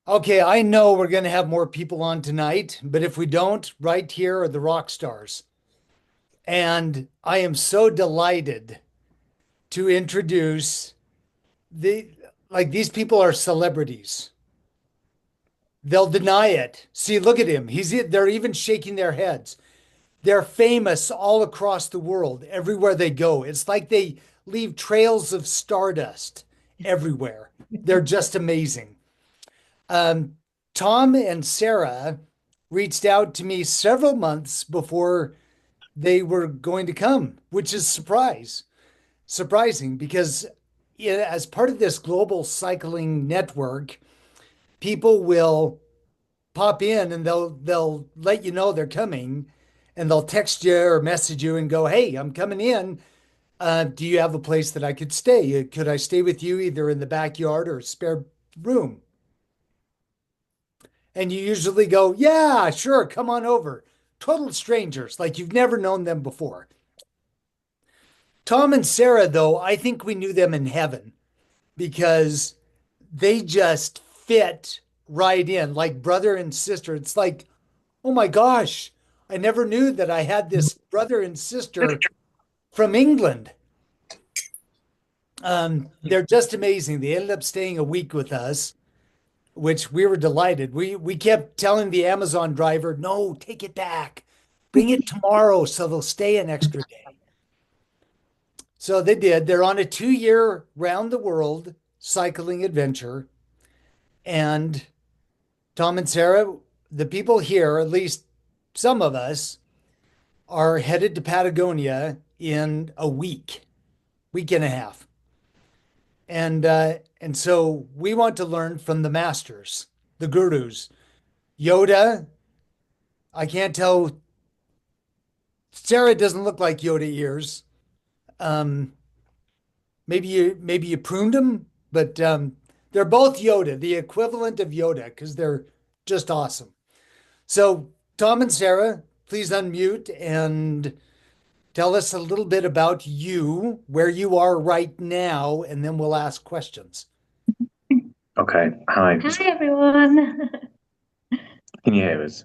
Okay, I know we're going to have more people on tonight, but if we don't, right here are the rock stars. And I am so delighted to introduce the these people are celebrities. They'll deny it. See, look at him. They're even shaking their heads. They're famous all across the world, everywhere they go. It's like they leave trails of stardust everywhere. They're just amazing. Um, Tom and Sarah reached out to me several months before they were going to come, which is surprising because as part of this global cycling network, people will pop in and they'll let you know they're coming, and they'll text you or message you and go, "Hey, I'm coming in. Do you have a place that I could stay? Could I stay with you either in the backyard or a spare room?" And you usually go, "Yeah, sure, come on over." Total strangers, like you've never known them before. Tom and Sarah, though, I think we knew them in heaven because they just fit right in like brother and sister. It's like, oh my gosh, I never knew that I had this brother and sister from England. They're just amazing. They ended up staying a week with us, which we were delighted. We kept telling the Amazon driver, "No, take it back. Bring it tomorrow so they'll stay an extra day." So they did. They're on a 2-year round the world cycling adventure. And Tom and Sarah, the people here, at least some of us, are headed to Patagonia in a week and a half. And so we want to learn from the masters, the gurus. Yoda, I can't tell. Sarah doesn't look like Yoda ears. Um, maybe you pruned them, but they're both Yoda, the equivalent of Yoda, because they're just awesome. So Tom and Sarah, please unmute and tell us a little bit about you, where you are right now, and then we'll ask questions. Okay. Hi. Hi everyone. Can you hear us?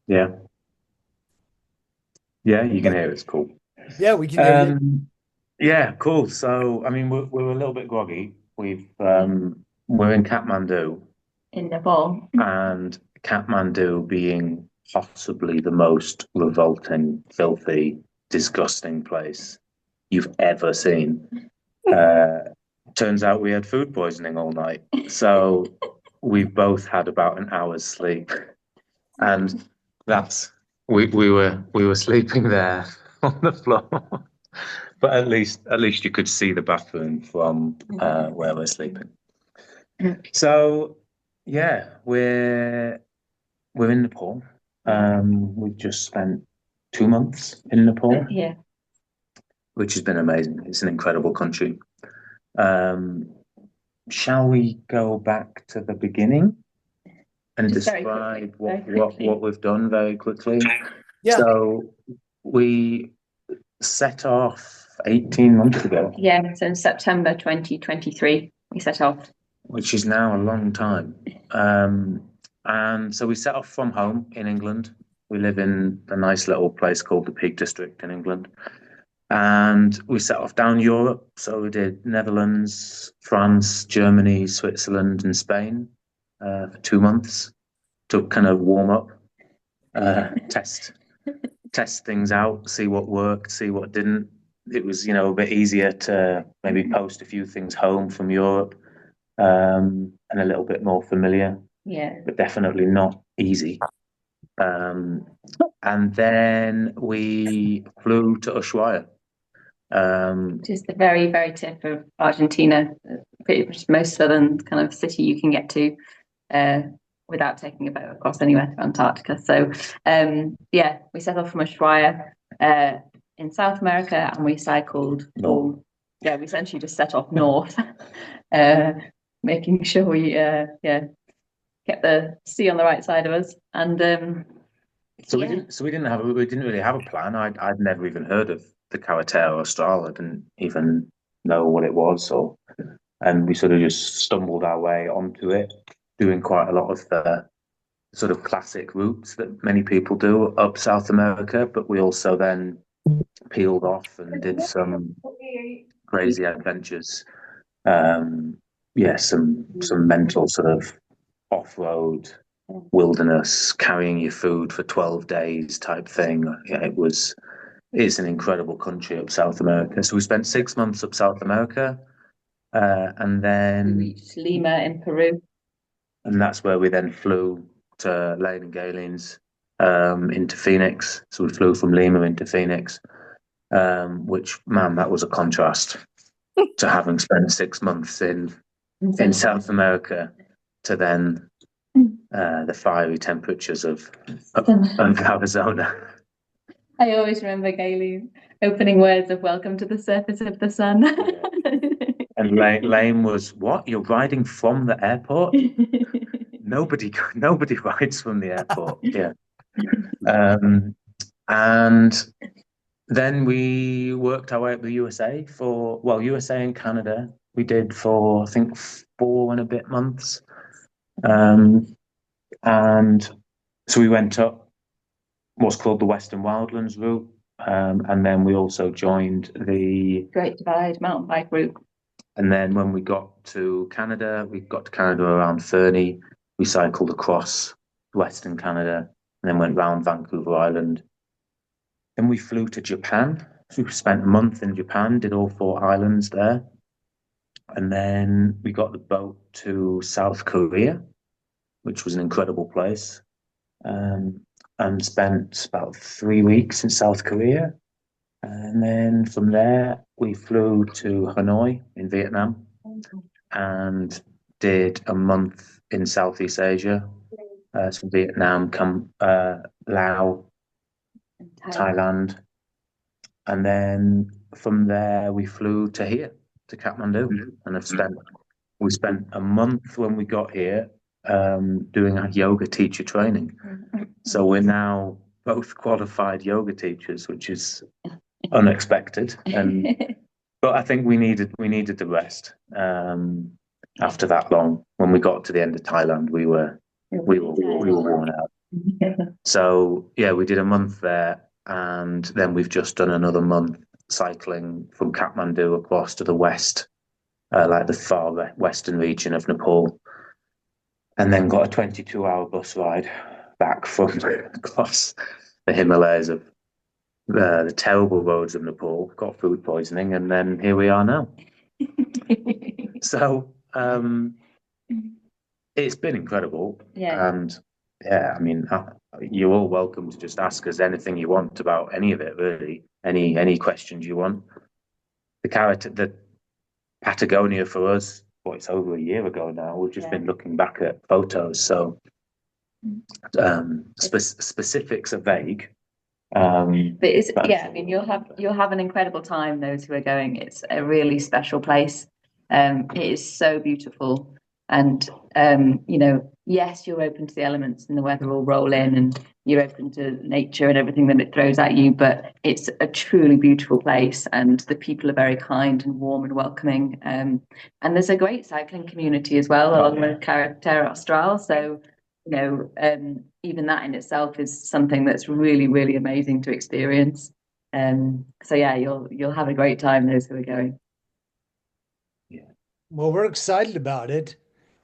Yeah. Yeah, you can hear us. Cool. Yeah, we can hear you. Um, yeah, cool. So, I mean, we're a little bit groggy. We're in Kathmandu, In Nepal. and Kathmandu being possibly the most revolting, filthy, disgusting place you've ever seen. Uh, Turns out we had food poisoning all night. So we've both had about an hour's sleep. And that's we were sleeping there on the floor. But at least you could see the bathroom from where we're sleeping. So yeah, we're in Nepal. We've just spent 2 months in Nepal, Yeah. which has been amazing. It's an incredible country. Um, shall we go back to the beginning and Just very describe very what quickly. we've done very quickly? Yeah. So we set off 18 months ago, Yeah, so in September 2023 we set off. which is now a long time. And so we set off from home in England. We live in a nice little place called the Peak District in England. And we set off down Europe. So we did Netherlands, France, Germany, Switzerland, and Spain for 2 months to kind of warm up, test things out, see what worked, see what didn't. It was, a bit easier to maybe post a few things home from Europe, and a little bit more familiar, Yeah. but definitely not easy. Um, and then we flew to Ushuaia. Which is the very, very tip of Argentina, pretty much the most southern kind of city you can get to uh, without taking a boat across anywhere to Antarctica. So yeah, we set off from Ushuaia in South America and we cycled yeah, we essentially just set off north, uh, making sure we yeah, kept the sea on the right side of us. And So we yeah, didn't. So we didn't really have a plan. I'd never even heard of the Carretera Austral. I didn't even know what it was. And we sort of just stumbled our way onto it. doing quite a lot of the sort of classic routes that many people do up South America, but we also then peeled off and did some crazy adventures. Yeah, some mental sort of off-road wilderness, carrying your food for 12 days type thing. Yeah, it's an incredible country up South America. So we spent 6 months up South America, and We then reached Lima in Peru. and that's where we then flew to Lane and Galen's into Phoenix. So we flew from Lima into Phoenix, which, man, that was a contrast to having spent 6 months in South America to then the fiery temperatures of Arizona. I always remember Gailey's opening words of "Welcome to the surface of the sun." And Lane was, "What? You're riding from the airport?" Nobody rides from the airport. Yeah. And then we worked our way up the USA USA and Canada. We did for, I think, 4 and a bit months. And so we went up what's called the Western Wildlands route. And then we also joined the Great Divide mountain bike route. And then when we got to Canada around Fernie. We cycled across Western Canada and then went round Vancouver Island. Then we flew to Japan. So we spent a month in Japan, did all 4 islands there. And then we got the boat to South Korea, which was an incredible place. And spent about 3 weeks in South Korea. And then from there, we flew to Hanoi in Vietnam and did a month in Southeast Asia. So Vietnam, Laos, Thailand. And then from there, we flew to here, to Kathmandu. And we spent a month when we got here doing our yoga teacher training. So we're now both qualified yoga teachers, which is unexpected. But I think we needed the rest. After that long, when we got to the end of Thailand, we were worn out. So yeah, we did a month there, and then we've just done another month cycling from Kathmandu across to the west, like the far western region of Nepal, and then got a 22-hour bus ride back from across the Himalayas of the terrible roads of Nepal. Got food poisoning, and then here we are now. So it's been incredible. Yeah. And yeah, I mean, you're all welcome to just ask us anything you want about any of it, really. Any questions you want. The Patagonia for us, it's over a year ago now. We've just been looking back at photos, so specifics are vague. But I mean, you'll have an incredible time. Those who are going, it's a really special place. It is so beautiful, and yes, you're open to the elements, and the weather will roll in, and you're open to nature and everything that it throws at you. But it's a truly beautiful place, and the people are very kind and warm and welcoming. And there's a great cycling community as well along the Carretera Austral. So even that in itself is something that's really, really amazing to experience. So yeah, you'll have a great time, those who are going. Yeah. Well, we're excited about it.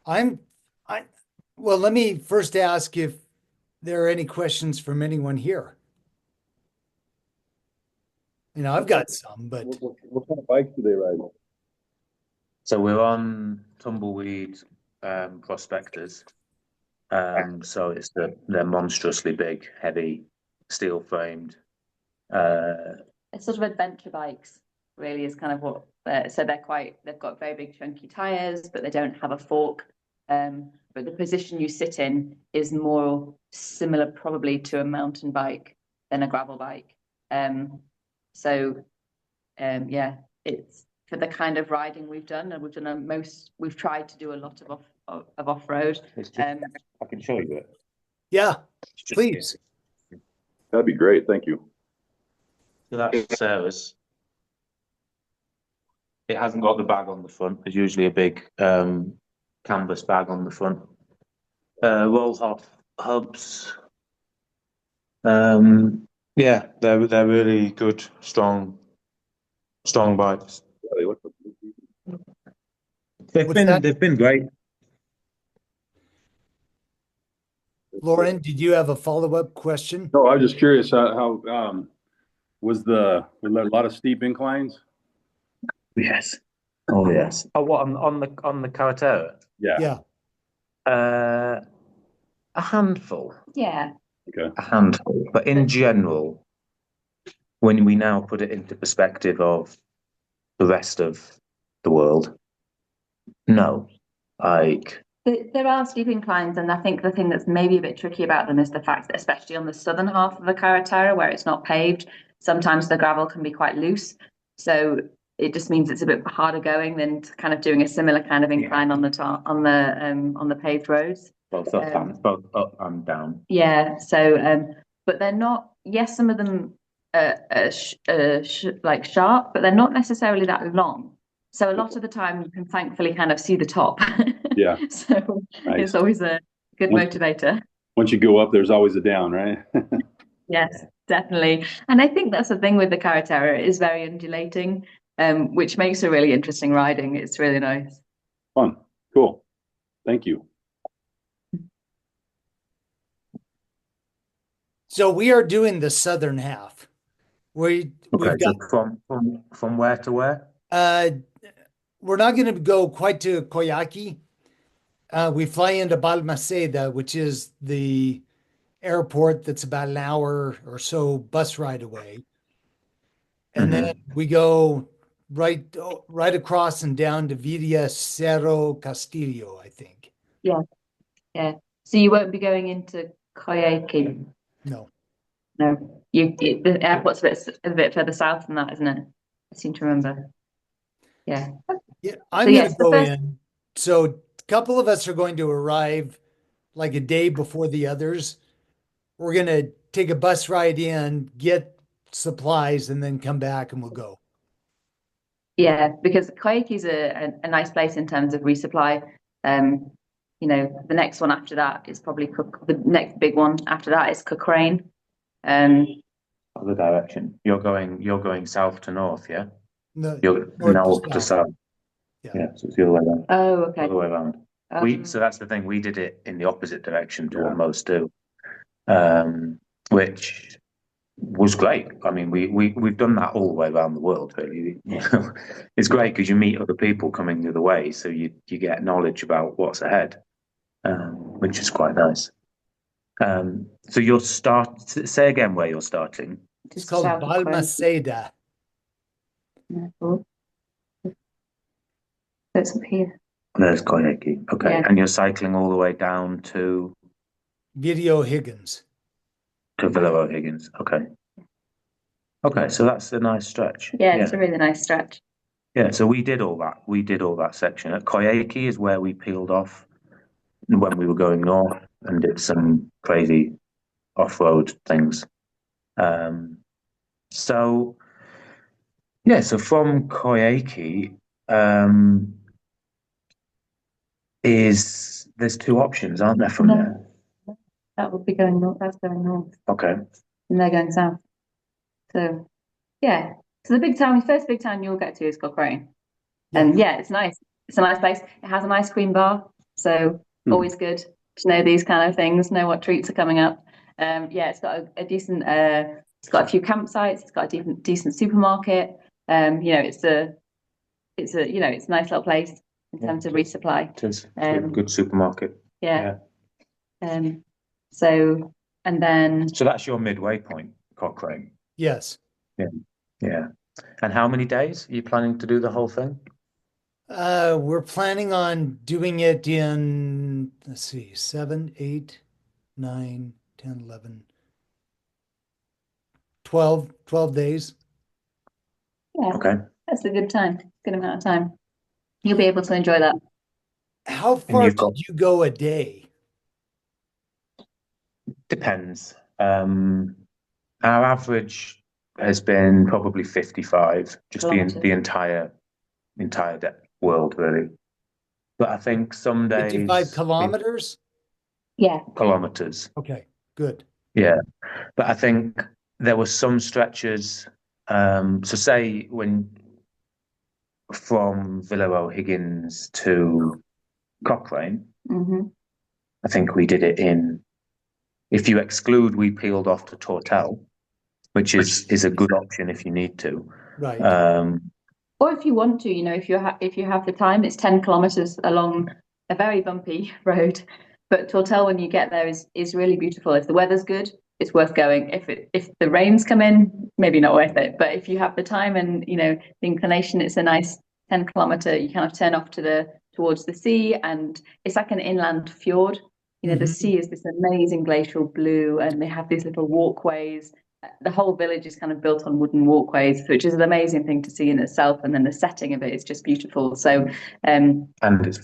Well, let me first ask if there are any questions from anyone here. I've got some, but what kind of bikes do they ride? So we're on tumbleweed prospectors. So they're monstrously big, heavy, steel framed. It's sort of adventure bikes, really, is kind of what. So they've got very big chunky tires, but they don't have a fork. But the position you sit in is more similar, probably, to a mountain bike than a gravel bike. Yeah, it's for the kind of riding we've done, and we've tried to do a lot of off-road. I can show you it. Yeah, please. That'd be great. Thank you. So that's Sarah's. It hasn't got the bag on the front. There's usually a big canvas bag on the front. roll off hubs. Yeah, they're really good, strong bikes. Yeah, they look. What's that? They've been great. Lauren, did you have a follow-up question? No, I was just curious how were there a lot of steep inclines? Yes. Oh yes. Oh, what on the Carretera? Yeah. Yeah. A handful, Yeah. Okay. a handful. But in general, when we now put it into perspective of the rest of the world, no, like There are steep inclines, and I think the thing that's maybe a bit tricky about them is the fact that, especially on the southern half of the Carretera, where it's not paved, sometimes the gravel can be quite loose. So it just means it's a bit harder going than kind of doing a similar kind of incline on the paved roads. both up and both up and down. Yeah. So, but they're not. Yes, some of them like sharp, but they're not necessarily that long. So a lot of the time, you can thankfully kind of see the top. Yeah. So Nice. it's always a good motivator. Once you go up, there's always a down, right? Yes, definitely. And I think that's the thing with the Carretera. It is very undulating, which makes it really interesting riding. It's really nice. Fun. Cool. Thank you. So we are doing the southern half. Okay, We've so got from where to where? we're not going to go quite to Coyhaique. We fly into Balmaceda, which is the airport that's about an hour or so bus ride away. And then we go right across and down to Villa Cerro Castillo, I think. Yeah, yeah. So you won't be going into Coyhaique. No. No, the airport's a bit further south than that, isn't it? I seem to remember. Yeah. Yeah, I'm So going yes, to the go first. in. So a couple of us are going to arrive like a day before the others. We're going to take a bus ride in, get supplies, and then come back and we'll go. Yeah, because Coyhaique is a nice place in terms of resupply. The next one after that is probably the next big one after that is Cochrane. Other direction. You're going south to north, yeah? No, You're north to to south. south. Yeah. Yeah, so it's the other way around. Oh, okay. Other way around. So that's the thing. We did it in the opposite direction to what most do, which was great. I mean, we've done that all the way around the world, really. You know, it's great because you meet other people coming the other way, so you get knowledge about what's ahead, which is quite nice. So you'll say again where you're starting. It's Just called south of Coyhaique. Balmaceda. Yeah, cool. So it's up here. There's Coyhaique. Okay, Yeah. and you're cycling all the way down to Video Higgins. Villa O'Higgins. Okay. Okay, so that's a nice stretch. Yeah, it's a really nice stretch. Yeah, so we did all that. We did all that section. At Coyhaique is where we peeled off when we were going north and did some crazy off-road things. So yeah, so from Coyhaique, there's two options, aren't there, from No. there? That would be going north. That's going north, Okay. and they're going south. So yeah. So the first big town you'll get to is Cochrane. And yeah, it's nice. It's a nice place. It has an ice cream bar, so always good to know these kind of things, know what treats are coming up. Yeah, it's got a decent. It's got a few campsites. It's got a decent supermarket. It's a it's a nice little place in terms of resupply. It is. It's a good supermarket. Yeah. So and then So that's your midway point, Cochrane. Yes. Yeah. And how many days are you planning to do the whole thing? We're planning on doing it in, let's see, 7, 8, 9, 10, 11, 12 days. yeah, Okay. that's a good time. Good amount of time. You'll be able to enjoy that. How far did you go a day? Depends. Our average has been probably 55, just the entire world, really. But I think some days 55 kilometers? Yeah. kilometers. Okay, good. Yeah. But I think there were some stretches. So say when from Villa O'Higgins to Cochrane, I think we did it in, if you exclude, we peeled off to Tortel, which is a good option if you need to. Right. Or if you want to, if you have the time, it's 10 kilometers along a very bumpy road. But Tortel, when you get there, is really beautiful. If the weather's good, it's worth going. If the rains come in, maybe not worth it. But if you have the time and the inclination, it's a nice 10-kilometer. You kind of turn off towards the sea, and it's like an inland fjord. The sea is this amazing glacial blue, and they have these little walkways. The whole village is kind of built on wooden walkways, which is an amazing thing to see in itself. And then the setting of it is just beautiful. So, and it's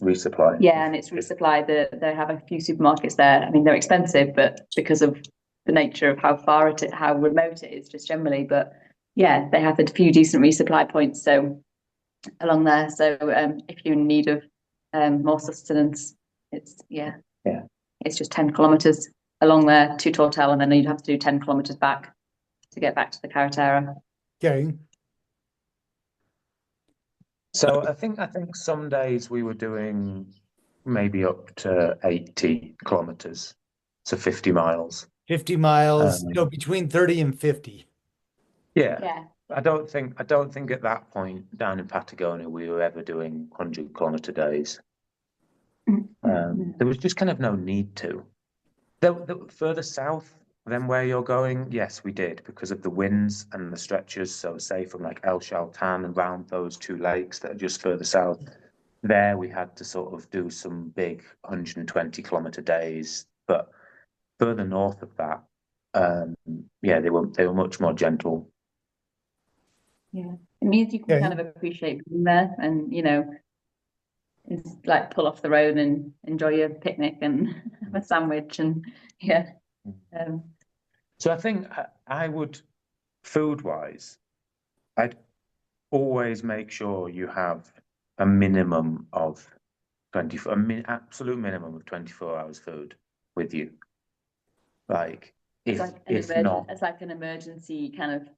resupply. Yeah, and it's resupply. They have a few supermarkets there. I mean, they're expensive, but because of the nature of how remote it is, just generally. But yeah, they have a few decent resupply points. So along there. So if you're in need of more sustenance, it's it's just 10 kilometers along there to Tortel, and then you'd have to do 10 kilometers back to get back to the Carretera. Okay. So I think some days we were doing maybe up to 80 kilometers, so 50 miles. 50 miles, between 30 and 50. Yeah. I don't think at that point down in Patagonia we were ever doing 100-kilometer days. There was just kind of no need to. The further south than where you're going, yes, we did because of the winds and the stretches. So say from like El Chaltan around those two lakes that are just further south, there we had to sort of do some big 120-kilometer days. But further north of that, they were much more gentle. Yeah, it means you can kind of appreciate being there, and it's like pull off the road and enjoy your picnic and have a sandwich, and yeah. So I think I would, food-wise, I'd always make sure you have a minimum of 24, absolute minimum of 24 hours food with you. Like if not, it's like an emergency kind of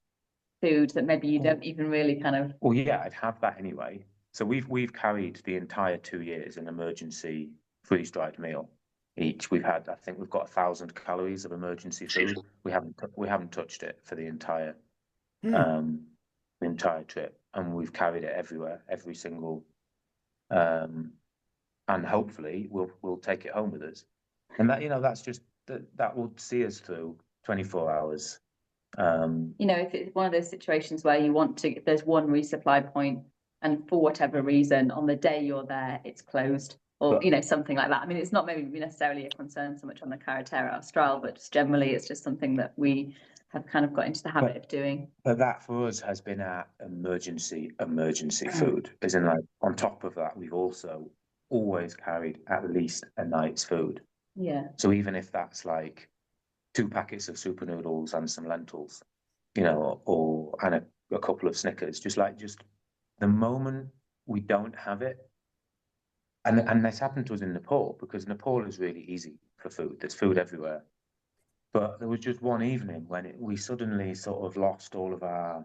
food that maybe you don't even really kind of. Well, yeah, I'd have that anyway. So we've carried the entire 2 years an emergency freeze-dried meal each. I think we've got 1,000 calories of emergency food. We haven't touched it for the entire trip, and we've carried it everywhere, every single, and hopefully we'll take it home with us. And that's just that will see us through 24 hours. If it's one of those situations where if there's one resupply point, and for whatever reason on the day you're there it's closed, or something like that. I mean, it's not maybe necessarily a concern so much on the Carretera Austral, but just generally it's just something that we have kind of got into the habit of doing. But that for us has been our emergency food. As in, like, on top of that, we've also always carried at least a night's food. Yeah. So even if that's like 2 packets of super noodles and some lentils, and a couple of Snickers, just the moment we don't have it, and this happened to us in Nepal, because Nepal is really easy for food. There's food everywhere. But there was just one evening when we suddenly sort of lost all of our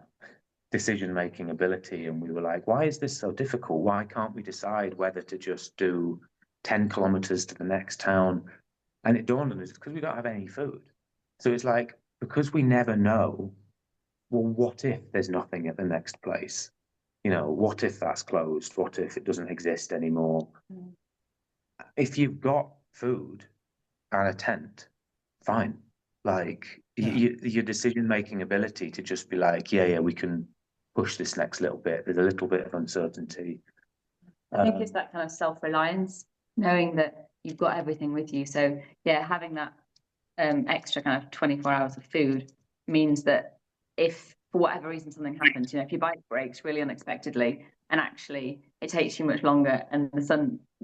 decision-making ability, and we were like, why is this so difficult? Why can't we decide whether to just do 10 kilometers to the next town? And it dawned on us, because we don't have any food. So it's like, because we never know, well, what if there's nothing at the next place? What if that's closed? What if it doesn't exist anymore? If you've got food and a tent, fine. Like your decision-making ability to just be like, we can push this next little bit. There's a little bit of uncertainty. I think it's that kind of self-reliance, knowing that you've got everything with you. So having that extra kind of 24 hours of food means that if for whatever reason something happens, if your bike breaks really unexpectedly and actually it takes you much longer and the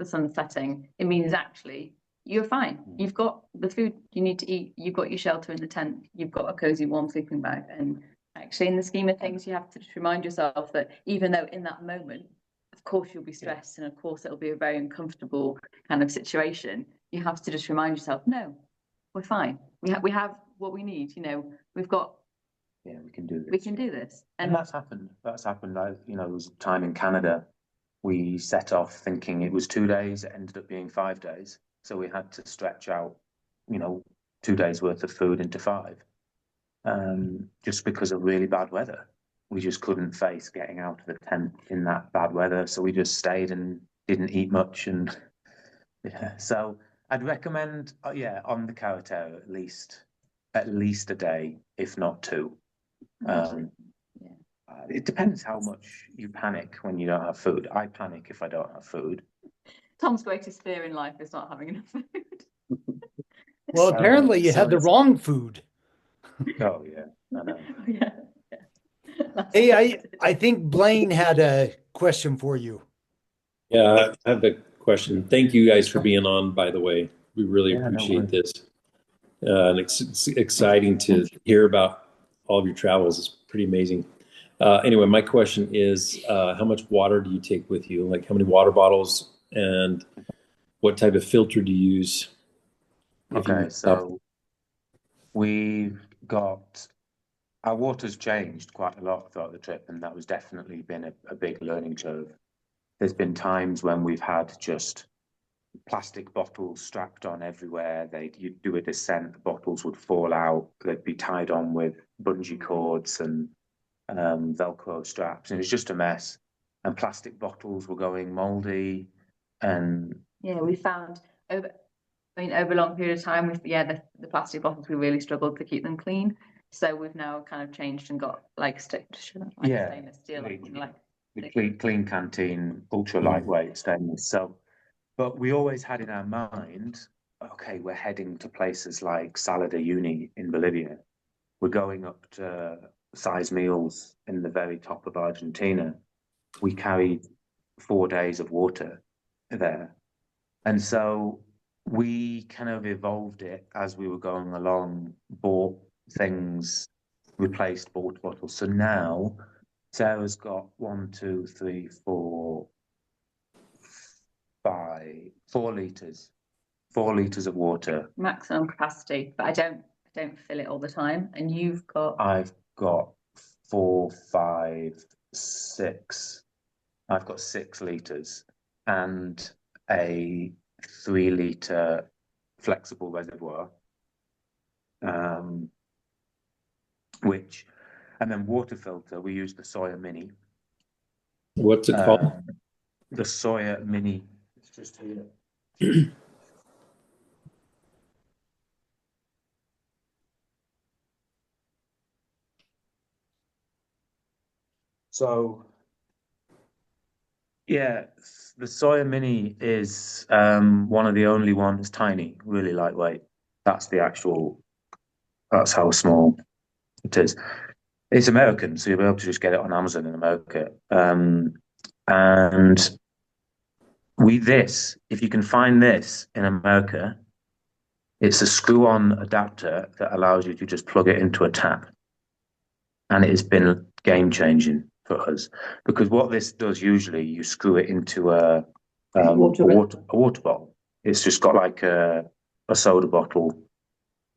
sun's setting, it means actually you're fine. You've got the food you need to eat, you've got your shelter in the tent, you've got a cozy warm sleeping bag. And actually, in the scheme of things, you have to just remind yourself that even though in that moment, of course you'll be stressed, and of course it'll be a very uncomfortable kind of situation, you have to just remind yourself, no, we're fine. We have what we need. We've got. Yeah, we can do this. We can do this, and that's happened. That's happened. There was a time in Canada. We set off thinking it was 2 days. It ended up being 5 days. So we had to stretch out, 2 days worth of food into 5, just because of really bad weather. We just couldn't face getting out of the tent in that bad weather. So we just stayed and didn't eat much. And yeah, so I'd recommend, on the Carretera at least a day, if not 2. It depends how much you panic when you don't have food. I panic if I don't have food. Tom's greatest fear in life is not having enough food. Well, apparently you had the wrong food. Oh yeah, I know. Yeah. Hey, I think Blaine had a question for you. Yeah, I have a question. Thank you guys for being on, by the way. We really appreciate this. And it's exciting to hear about all of your travels. It's pretty amazing. Anyway, my question is, how much water do you take with you? Like how many water bottles and what type of filter do you use? Okay, so we've got our water's changed quite a lot throughout the trip, and that was definitely been a big learning curve. There's been times when we've had just plastic bottles strapped on everywhere. You'd do a descent, the bottles would fall out. They'd be tied on with bungee cords and Velcro straps, and it was just a mess. And plastic bottles were going moldy, and we found over a long period of time, the plastic bottles, we really struggled to keep them clean. So we've now kind of changed and got stainless steel, the clean canteen, ultra lightweight stainless. So, but we always had in our mind, okay, we're heading to places like Sala de Uyuni in Bolivia. We're going up to size meals in the very top of Argentina. We carried 4 days of water there. And so we kind of evolved it as we were going along, bought things, replaced water bottles. So now Sarah's got 4 liters, 4 liters of water. Maximum capacity, but I don't fill it all the time. And you've got? I've got 4, 5, 6. I've got 6 liters and a 3-liter flexible reservoir, and then water filter. We use the Sawyer Mini. What's it called? The Sawyer Mini. It's just here. So, yeah, the Sawyer Mini is one of the only ones tiny, really lightweight. That's how small it is. It's American, so you'll be able to just get it on Amazon in America. And if you can find this in America, it's a screw-on adapter that allows you to just plug it into a tap. And it has been game-changing for us, because what this does, usually you screw it into a water bottle. It's just got like a soda bottle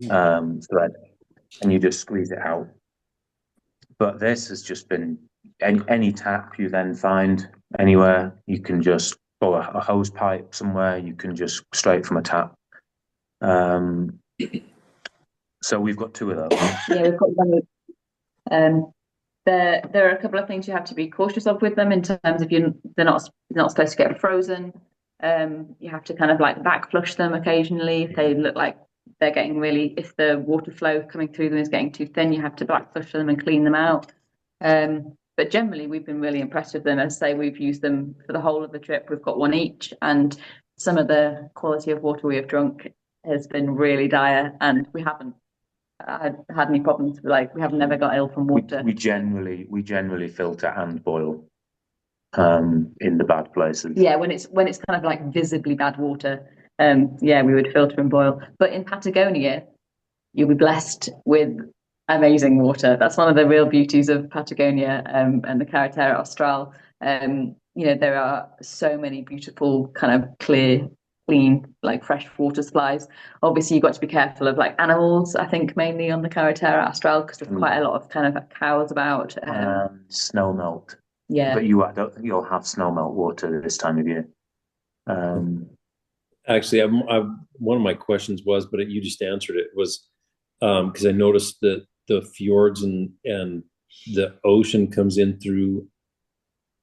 thread, and you just squeeze it out. But this has just been any tap you then find anywhere. You can just pull a hose pipe somewhere. You can just straight from a tap. So we've got 2 of those. Yeah, we've got one. There are a couple of things you have to be cautious of with them in terms of they're not supposed to get frozen. You have to kind of like back flush them occasionally if they look like they're getting if the water flow coming through them is getting too thin. You have to back flush them and clean them out. But generally, we've been really impressed with them. As I say, we've used them for the whole of the trip. We've got one each, and some of the quality of water we have drunk has been really dire, and we haven't had any problems. We have never got ill from water. We generally filter and boil in the bad places. Yeah, when it's kind of like visibly bad water, we would filter and boil. But in Patagonia, you'll be blessed with amazing water. That's one of the real beauties of Patagonia and the Carretera Austral. There are so many beautiful kind of clear clean, like fresh water supplies. Obviously, you've got to be careful of like animals. I think mainly on the Carretera Astral because there's quite a lot of kind of cows about. Snow melt. Yeah, But I don't think you'll have snow melt water this time of year. Actually, one of my questions was, but you just answered it, was because I noticed that the fjords and the ocean comes in through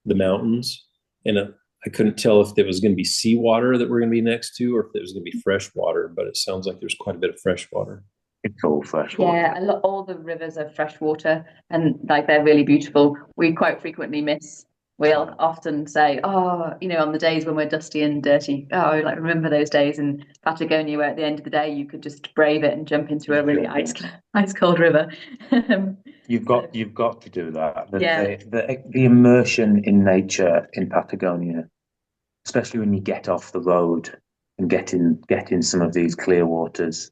the mountains, and I couldn't tell if there was going to be seawater that we're going to be next to, or if there was going to be fresh water. But it sounds like there's quite a bit of fresh water. It's all fresh water. yeah. All the rivers are fresh water, and like they're really beautiful. We quite frequently miss. We'll often say, "Oh, on the days when we're dusty and dirty, oh, like remember those days in Patagonia where at the end of the day you could just brave it and jump into a really ice cold river." You've got to do that. Yeah. The immersion in nature in Patagonia, especially when you get off the road and get in some of these clear waters.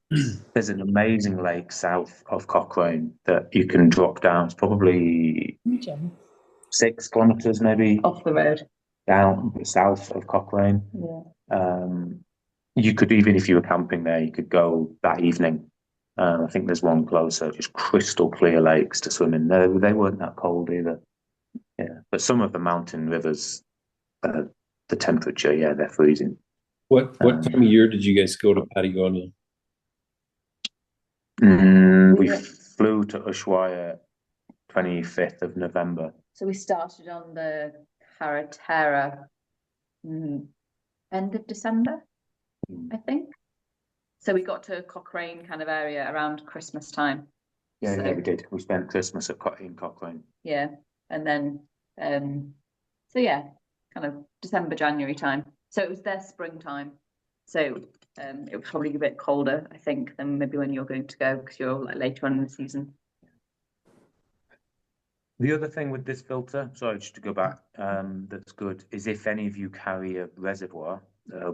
There's an amazing lake south of Cochrane that you can drop down. It's probably 6 kilometers maybe Off the road. down south of Cochrane. Yeah. You could, even if you were camping there, you could go that evening. I think there's one closer, just crystal clear lakes to swim in. They weren't that cold either. Yeah, but some of the mountain rivers, the temperature, yeah, they're freezing. What time of year did you guys go to Patagonia? We flew to Ushuaia 25th of November. So we started on the Carretera end of December, I think. So we got to Cochrane kind of area around Christmas time. Yeah, we did. We spent Christmas in Cochrane. Yeah, and then so yeah, kind of December, January time. So it was their springtime. So it was probably a bit colder, I think, than maybe when you're going to go because you're like later on in the season. The other thing with this filter, sorry, just to go back, that's good, is if any of you carry a reservoir,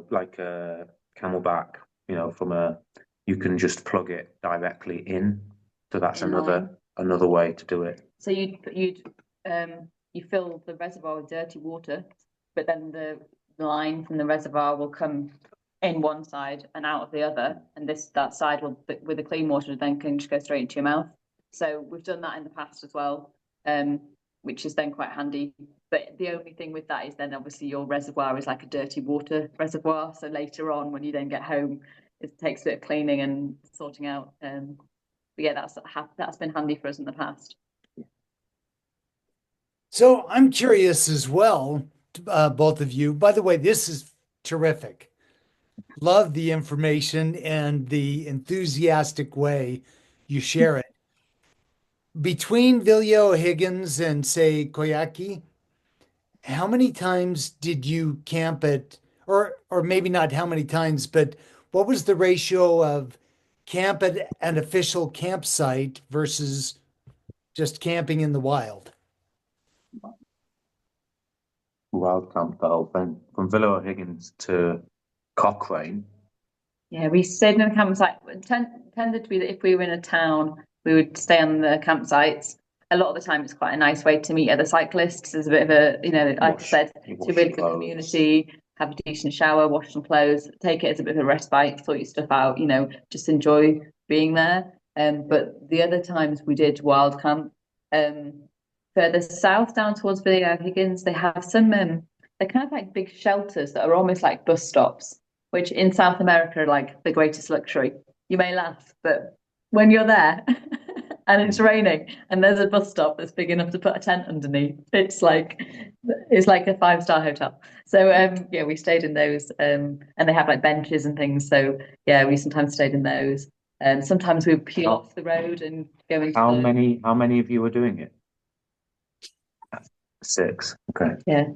like a Camelback, you can just plug it directly in. So that's another way to do it. So you fill the reservoir with dirty water, but then the line from the reservoir will come in one side and out of the other, and that side will, with the clean water, then can just go straight into your mouth. So we've done that in the past as well, which is then quite handy. But the only thing with that is then obviously your reservoir is like a dirty water reservoir. So later on, when you then get home, it takes a bit of cleaning and sorting out. But yeah, that's been handy for us in the past. So I'm curious as well, both of you. By the way, this is terrific. Love the information and the enthusiastic way you share it. Between Vilio Higgins and say Koyaki, how many times did you camp at, or maybe not how many times, but what was the ratio of camp at an official campsite versus just camping in the wild? Wild camp, the whole thing. From Villa Higgins to Cochrane. Yeah, we stayed in the campsite. Tended to be that if we were in a town, we would stay on the campsites. A lot of the time, it's quite a nice way to meet other cyclists. There's a bit of a, like I said, it's a really good community. Have a decent shower, wash some clothes, take it as a bit of a respite, sort your stuff out. Just enjoy being there. But the other times we did wild camp. Further south, down towards Villa Higgins, they have some. They're kind of like big shelters that are almost like bus stops, which in South America are like the greatest luxury. You may laugh, but when you're there and it's raining and there's a bus stop that's big enough to put a tent underneath, it's like a 5-star hotel. So yeah, we stayed in those, and they have like benches and things. So yeah, we sometimes stayed in those. Sometimes we would peel off the road and go into. How many of you were doing it? 6. Okay. Yeah.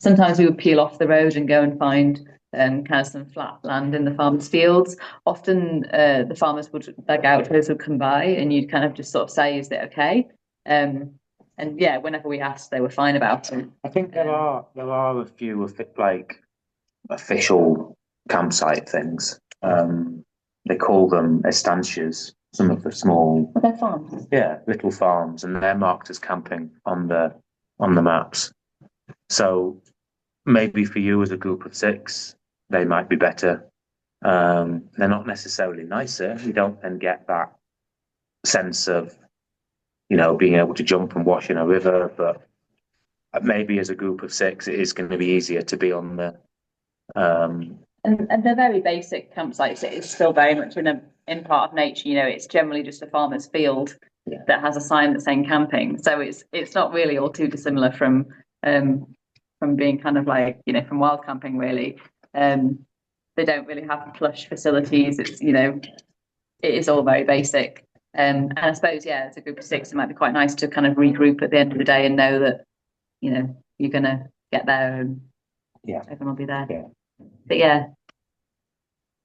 Sometimes we would peel off the road and go and find kind of some flat land in the farmers' fields. Often the farmers their gauchos would come by and you'd kind of just sort of say, is it okay? And yeah, whenever we asked, they were fine about it. I think there are a few like official campsite things. They call them estancias. Some of the small, they're farms. Yeah, little farms, and they're marked as camping on the maps. So maybe for you as a group of 6, they might be better. They're not necessarily nicer. You don't then get that sense of, being able to jump and wash in a river, but maybe as a group of six, it is going to be easier to be on the. And they're very basic campsites. It is still very much in part of nature. It's generally just a farmer's field that has a sign that's saying camping. So it's not really all too dissimilar from being kind of like, from wild camping really. They don't really have plush facilities. It's, it is all very basic. And I suppose, as a group of six, it might be quite nice to kind of regroup at the end of the day and know that, you're going to get there and everyone will be there. Yeah. But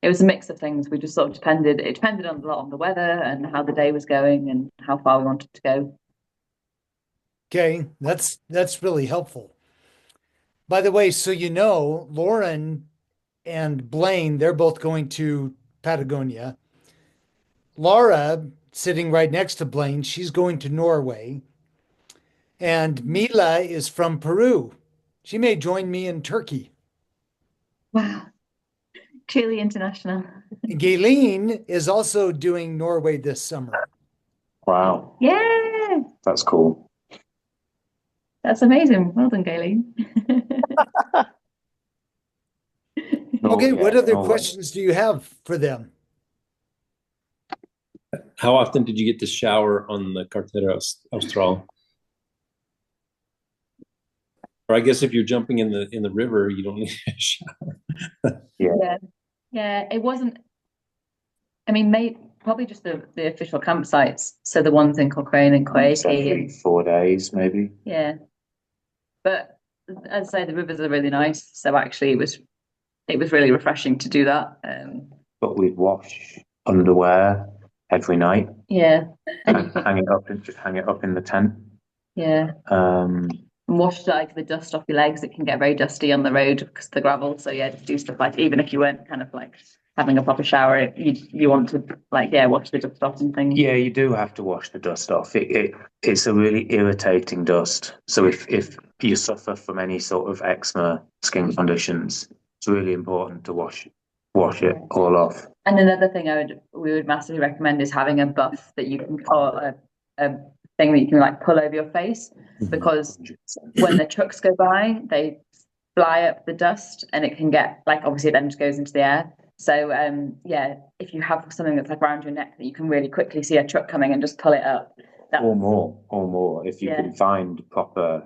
it was a mix of things. We just sort of it depended on a lot on the weather and how the day was going and how far we wanted to go. Okay, that's really helpful. By the way, so Lauren and Blaine, they're both going to Patagonia. Laura, sitting right next to Blaine, she's going to Norway. And Mila is from Peru. She may join me in Turkey. Wow. Truly international. Gayleen is also doing Norway this summer. Wow. Yeah. That's cool. That's amazing. Well done, Gayleen. Okay, what other questions do you have for them? How often did you get to shower on the Carretera Austral? Or I guess if you're jumping in the river, you don't need a shower. Yeah. It wasn't. I mean, probably just the official campsites. So the ones in Cochrane and Quakey. 4 days, maybe. Yeah. But as I say, the rivers are really nice. So actually, it was really refreshing to do that. But we'd wash underwear every night. Yeah. And hang it up in the tent. Yeah. And wash like the dust off your legs. It can get very dusty on the road because of the gravel. So just do stuff like, even if you weren't kind of like having a proper shower, you want to wash the dust off and things. Yeah, you do have to wash the dust off. It's a really irritating dust. So if you suffer from any sort of eczema, skin conditions, it's really important to wash it all off. And another thing we would massively recommend is having a buff that you can call a thing that you can like pull over your face, because when the trucks go by, they fly up the dust and it can get like, obviously it then just goes into the air. So if you have something that's like around your neck that you can really quickly see a truck coming and just pull it up. Or more. If you can find proper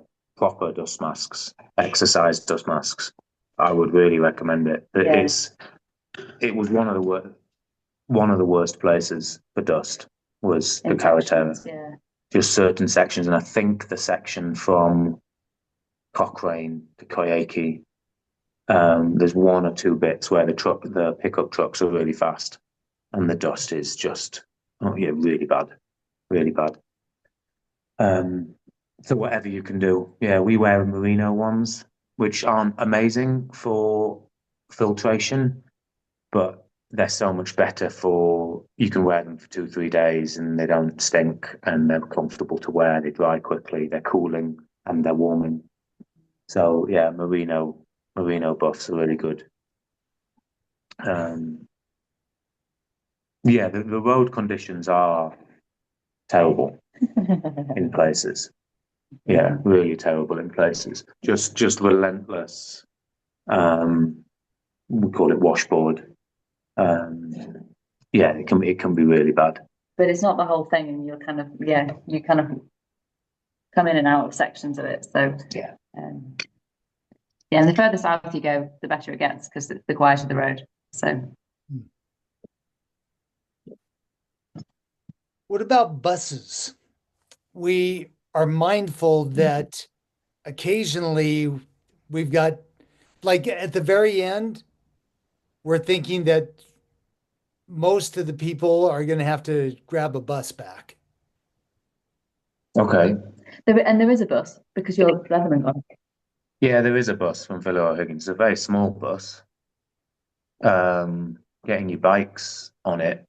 dust masks, exercise dust masks, I would really recommend it. It was one of the worst places for dust was the Carretera. Yeah. Just certain sections, and I think the section from Cochrane to Coyhaique, there's one or two bits where the pickup trucks are really fast, and the dust is just really bad, really bad. So whatever you can do, we wear merino ones, which aren't amazing for filtration, but they're so much better you can wear them for 2-3 days and they don't stink and they're comfortable to wear. They dry quickly, they're cooling and they're warming. So merino buffs are really good. The road conditions are terrible in places. Yeah, really terrible in places. Just relentless. We call it washboard. It can be really bad. But it's not the whole thing, and you kind of come in and out of sections of it. So and the further south you go, the better it gets because the quieter the road. So. What about buses? We are mindful that occasionally we've got, like at the very end, we're thinking that most of the people are going to have to grab a bus back. Okay. There is a bus because you're Leatherman gone. Yeah, there is a bus from Villa O'Higgins. It's a very small bus. Getting your bikes on it.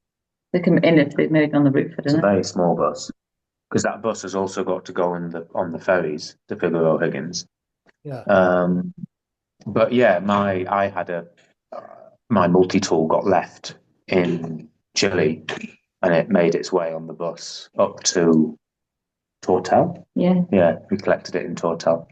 They come in if they've maybe on the route for It's a very small bus because that bus has also got to go on the ferries to Villa O'Higgins. Yeah. But I had my multi-tool got left in Chile, and it made its way on the bus up to Tortel. Yeah, we collected it in Tortel.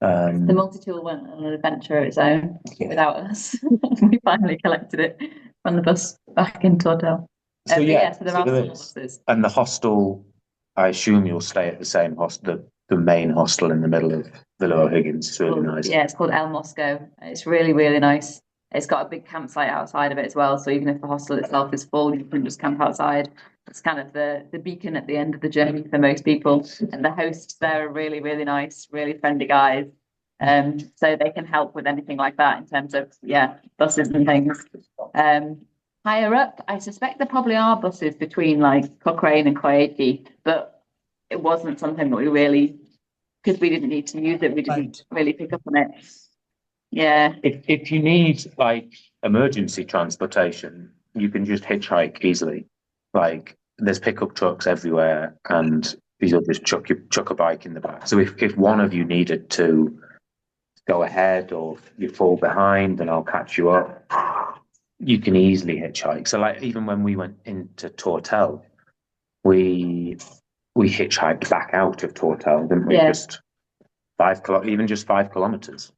The multi-tool went on an adventure of its own without us. We finally collected it on the bus back in Tortel. So there are there small is. buses. And the hostel, I assume you'll stay at the same hostel, the main hostel in the middle of Villa O'Higgins. It's really nice. Yeah, it's called El Mosco. It's really, really nice. It's got a big campsite outside of it as well. So even if the hostel itself is full, you can just camp outside. It's kind of the beacon at the end of the journey for most people. And the hosts there are really, really nice, really friendly guys. So they can help with anything like that in terms of, buses and things. Higher up, I suspect there probably are buses between like Cochrane and Coyhaique, but it wasn't something that we really, because we didn't need to use it, we didn't really pick up on it. Yeah. If you need like emergency transportation, you can just hitchhike easily. Like there's pickup trucks everywhere, and you'll just chuck a bike in the back. So if one of you needed to go ahead or you fall behind, then I'll catch you up. You can easily hitchhike. So like even when we went into Tortel, we hitchhiked back out of Tortel, didn't we? Just 5 kilometers.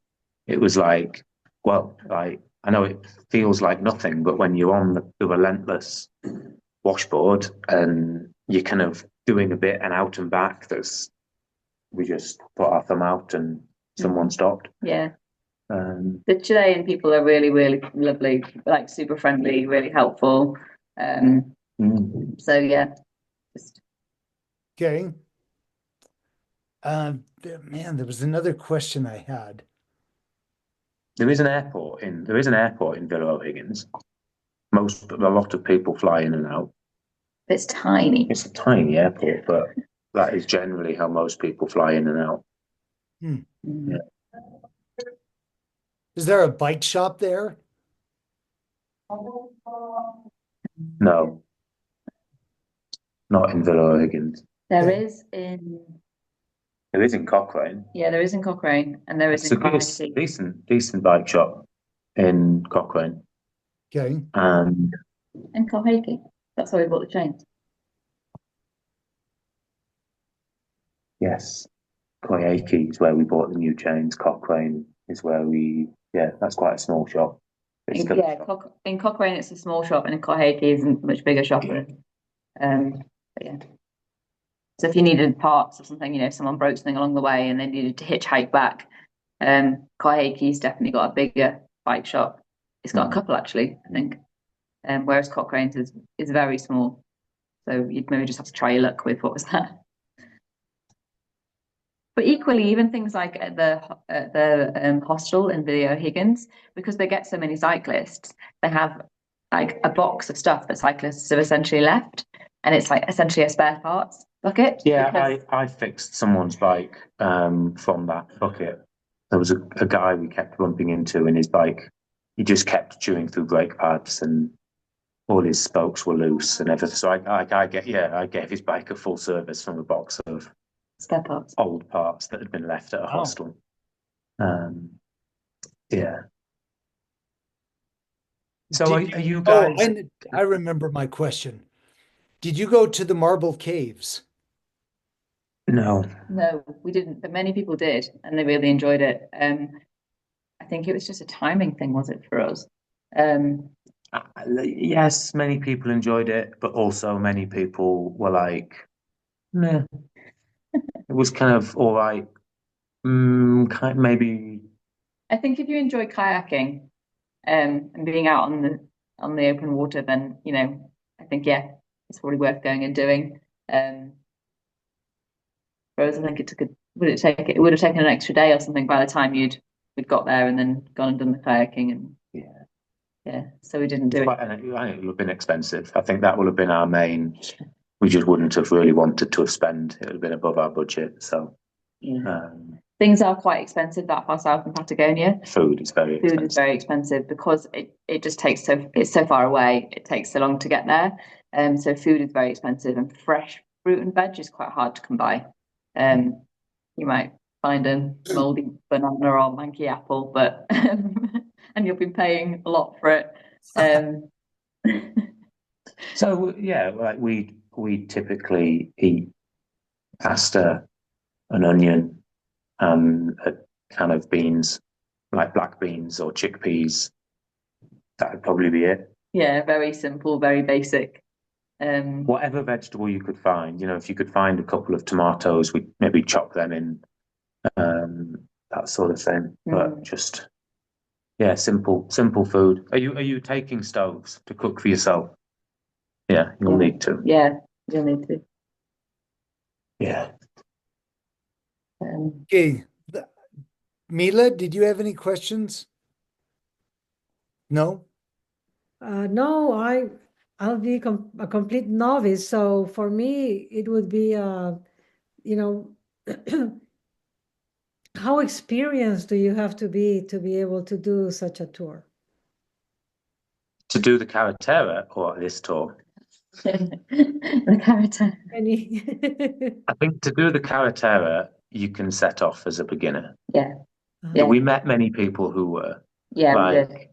It was like, well, like I know it feels like nothing, but when you're on the relentless washboard and you're kind of doing a bit and out and back, we just put our thumb out and someone stopped. Yeah. The Chilean people are really, really lovely, like super friendly, really helpful. So yeah, just Okay. Man, there was another question I had. There is an airport in Villa O'Higgins. A lot of people fly in and out. It's tiny. It's a tiny airport, but that is generally how most people fly in and out. Yeah. Is there a bike shop there? No, not in Villa O'Higgins. There is in Cochrane. Yeah, there is in Cochrane, and there is in Coyhaique. Decent bike shop in Cochrane. Okay. And in Coyhaique. That's where we bought the chains. Yes, Coyhaique is where we bought the new chains. Cochrane is where that's quite a small shop. In Cochrane it's a small shop, and in Coyhaique is a much bigger shop. So if you needed parts or something, someone broke something along the way and they needed to hitchhike back, Coyhaique's definitely got a bigger bike shop. It's got a couple actually, I think. Whereas Cochrane's is very small. So you'd maybe just have to try your luck with what was there. But equally, even things like at the hostel in Villa O'Higgins, because they get so many cyclists, they have like a box of stuff that cyclists have essentially left, and it's like essentially a spare parts bucket. Yeah, I fixed someone's bike from that bucket. There was a guy we kept bumping into in his bike. He just kept chewing through brake pads and all his spokes were loose and everything. So I gave his bike a full service from a box of spare parts, old parts that had been left at a hostel. Yeah. So are you guys? Oh, I remember my question. Did you go to the Marble Caves? No, we didn't, but many people did, and they really enjoyed it. I think it was just a timing thing, was it, for us? Yes, many people enjoyed it, but also many people were like, meh. It was kind of all right. Maybe. I think if you enjoy kayaking, and being out on the open water, then I think it's probably worth going and doing. Whereas I think it would have taken an extra day or something by the time we'd got there and then gone and done the kayaking and so we didn't do it. I think it would have been expensive. I think that would have been our main. We just wouldn't have really wanted to have spent. It would have been above our budget. So things are quite expensive that far south in Patagonia. Food is very expensive because it just takes it's so far away. It takes so long to get there. So food is very expensive, and fresh fruit and veg is quite hard to come by. You might find a moldy banana or manky apple, but and you'll be paying a lot for it. So yeah, like we typically eat pasta, an onion, and a can of beans, like black beans or chickpeas. That would probably be it. Yeah, very simple, very basic. Whatever vegetable you could find, if you could find a couple of tomatoes, we maybe chop them in, that sort of thing. But just yeah, simple food. Are you taking stoves to cook for yourself? Yeah, you'll need to. Yeah, you'll need to. Yeah. Okay. Mila, did you have any questions? No? No, I'll be a complete novice. So for me, it would be, you know, how experienced do you have to be able to do such a tour? To do the Carretera or this tour? The character. Any? I think to do the Carretera, you can set off as a beginner. Yeah. Yeah. We met many people who were. Yeah, we like, did.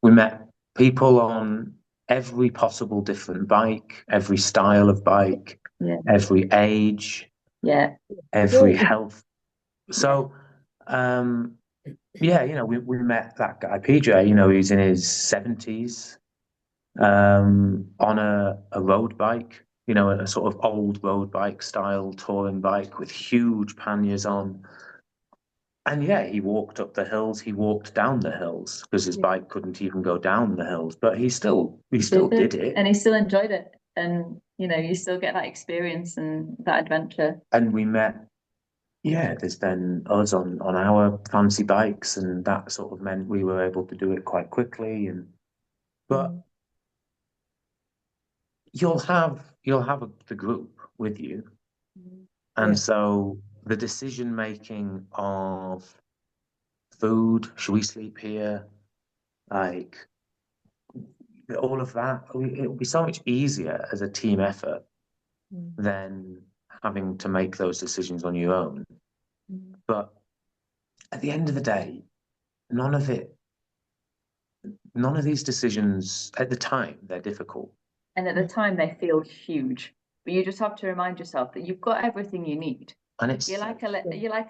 we met people on every possible different bike, every style of bike, every age, every health. So, yeah, we met that guy, PJ, he's in his 70s, on a road bike, a sort of old road bike style touring bike with huge panniers on. And yeah, he walked up the hills, he walked down the hills because his bike couldn't even go down the hills, but he still did it. And he still enjoyed it. And, you still get that experience and that adventure. And we met, there's then us on our fancy bikes, and that sort of meant we were able to do it quite quickly. But you'll have the group with you. And so the decision making of food, should we sleep here? Like all of that, it'll be so much easier as a team effort than having to make those decisions on your own. But at the end of the day, none of these decisions at the time, they're difficult. And at the time they feel huge. But you just have to remind yourself that you've got everything you need. And you're like a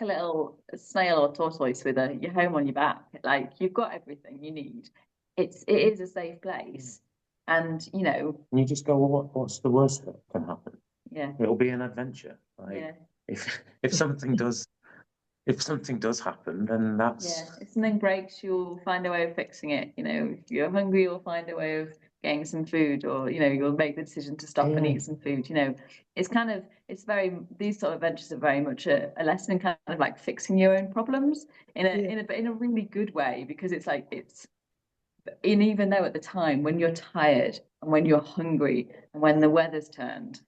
little snail or tortoise with your home on your back. Like you've got everything you need. It is a safe place, and you just go, well, what's the worst that can happen? Yeah, it'll be an adventure. If something does happen, then that's if something breaks, you'll find a way of fixing it. If you're hungry, you'll find a way of getting some food, or you'll make the decision to stop and eat some food. These sort of adventures are very much a lesson in kind of like fixing your own problems in a really good way, because and even though at the time when you're tired and when you're hungry and when the weather's turned,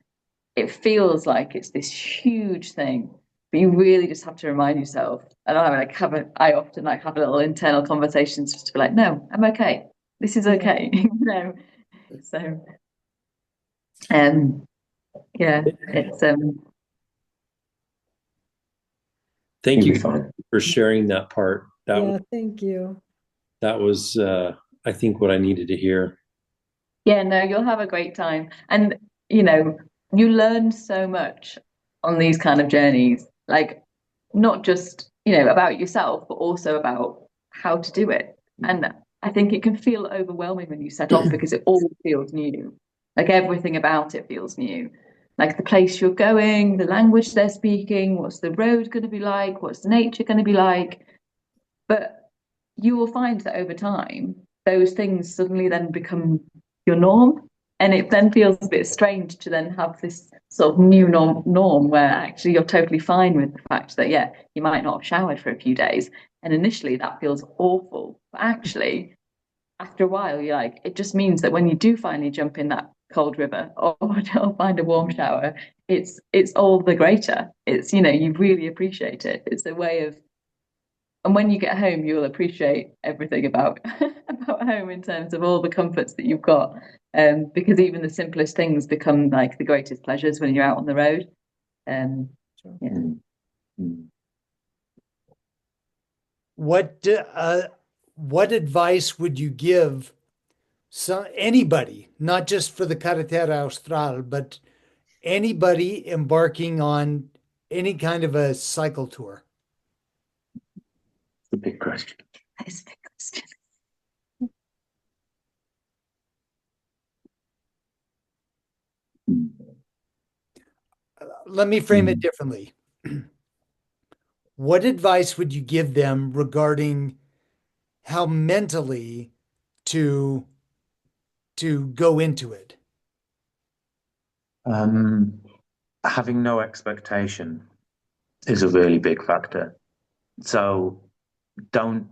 it feels like it's this huge thing. But you really just have to remind yourself. And I often have little internal conversations just to be like, no, I'm okay. This is okay. So it's Thank you for sharing that part. Thank you. That was I think what I needed to hear. Yeah, no, you'll have a great time. And you learn so much on these kind of journeys, like not just about yourself, but also about how to do it. And I think it can feel overwhelming when you set off because it all feels new. Like everything about it feels new. Like the place you're going, the language they're speaking, what's the road going to be like, what's the nature going to be like. But you will find that over time, those things suddenly then become your norm. And it then feels a bit strange to then have this sort of new norm where actually you're totally fine with the fact that, you might not have showered for a few days. And initially that feels awful. But actually, after a while, you're like, it just means that when you do finally jump in that cold river or find a warm shower, it's all the greater. It's, you really appreciate it. It's a way of, and when you get home, you'll appreciate everything about home in terms of all the comforts that you've got. Because even the simplest things become like the greatest pleasures when you're out on the road. What what advice would you give anybody, not just for the Carretera Austral, but anybody embarking on any kind of a cycle tour? It's a big question. That is a big question. Let me frame it differently. What advice would you give them regarding how mentally to go into it? Having no expectation is a really big factor. So don't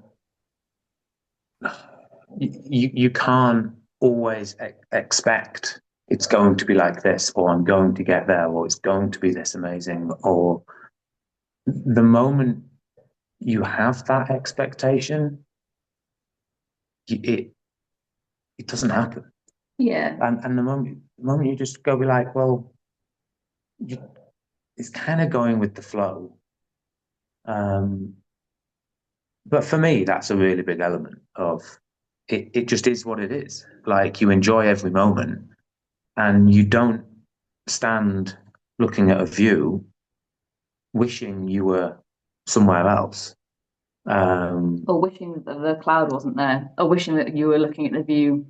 you can't always expect it's going to be like this, or I'm going to get there, or it's going to be this amazing, or the moment you have that expectation, it doesn't happen. Yeah. And the moment you just go be like, well, it's kind of going with the flow. But for me, that's a really big element of it. It just is what it is. Like you enjoy every moment, and you don't stand looking at a view, wishing you were somewhere else. Or wishing that the cloud wasn't there, or wishing that you were looking at the view